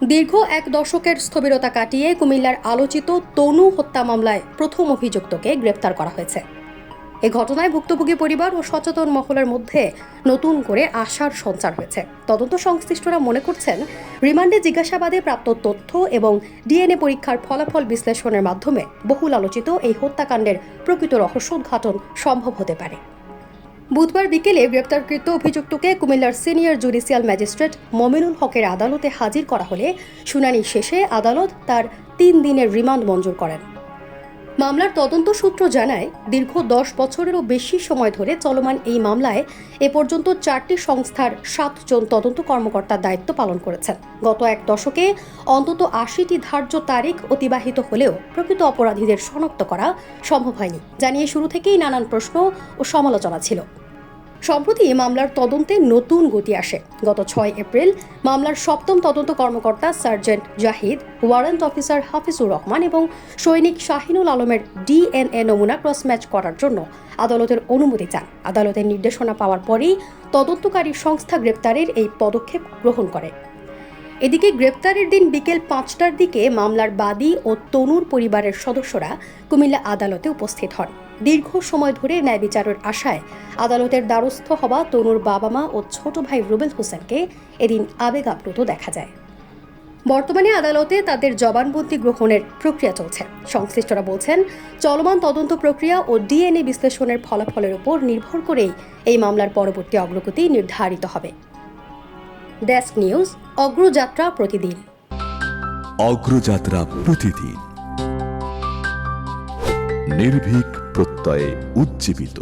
দীর্ঘ এক দশকের স্থবিরতা কাটিয়ে কুমিল্লার আলোচিত তনু হত্যা মামলায় প্রথম অভিযুক্তকে গ্রেপ্তার করা হয়েছে। এ ঘটনায় ভুক্তভোগী পরিবার ও সচেতন মহলের মধ্যে নতুন করে আশার সঞ্চার হয়েছে। তদন্ত সংশ্লিষ্টরা মনে করছেন, রিমান্ডে জিজ্ঞাসাবাদে প্রাপ্ত তথ্য এবং ডিএনএ পরীক্ষার ফলাফল বিশ্লেষণের মাধ্যমে বহুল আলোচিত এই হত্যাকাণ্ডের প্রকৃত রহস্য উদ্ঘাটন সম্ভব হতে পারে। বুধবার বিকেলে গ্রেপ্তারকৃত অভিযুক্তকে কুমিল্লার সিনিয়র জুডিশিয়াল ম্যাজিস্ট্রেট মমিনুল হকের আদালতে হাজির করা হলে শুনানি শেষে আদালত তার ৩ দিনের রিমান্ড মঞ্জুর করেন। মামলার তদন্ত সূত্র জানায়, দীর্ঘ ১০ বছরেরও বেশি সময় ধরে চলমান এই মামলায় এ পর্যন্ত ৪টি সংস্থার ৭ জন তদন্ত কর্মকর্তার দায়িত্ব পালন করেছেন। গত এক দশকে অন্তত ৮০টি ধার্য তারিখ অতিবাহিত হলেও প্রকৃত অপরাধীদের শনাক্ত করা সম্ভব হয়নি, জানিয়ে শুরু থেকেই নানান প্রশ্ন ও সমালোচনা ছিল। সম্প্রতি মামলার তদন্তে নতুন গতি আসে। গত ৬ এপ্রিল মামলার ৭ম তদন্ত কর্মকর্তা sergeant Zahid, warrant officer Hafizur Rahman এবং সৈনিক শাহিনুল আলমের ডিএনএ নমুনা ক্রস ম্যাচ করার জন্য আদালতের অনুমতি চান। আদালতের নির্দেশনা পাওয়ার পরেই তদন্তকারী সংস্থা গ্রেপ্তারের এই পদক্ষেপ গ্রহণ করে। এদিকে গ্রেপ্তারের দিন বিকেল ৫টার দিকে মামলার বাদী ও তনুর পরিবারের সদস্যরা কুমিল্লা আদালতে উপস্থিত হন। দীর্ঘ সময় ধরে ন্যায় বিচারের আশায় আদালতের দ্বারস্থ হওয়া তনুর বাবা মা ও ছোট ভাই রুবেল হোসেনকে এদিন আবেগ আপ্লুত দেখা যায়। বর্তমানে আদালতে তাদের জবানবন্দি গ্রহণের প্রক্রিয়া চলছে। সংশ্লিষ্টরা বলছেন, চলমান তদন্ত প্রক্রিয়া ও ডিএনএ বিশ্লেষণের ফলাফলের উপর নির্ভর করেই এই মামলার পরবর্তী অগ্রগতি নির্ধারিত হবে। ডেস্ক নিউজ, অগ্রযাত্রা প্রতিদিন। অগ্রযাত্রা প্রতিদিন, নির্ভীক প্রত্যয়ে উজ্জীবিত।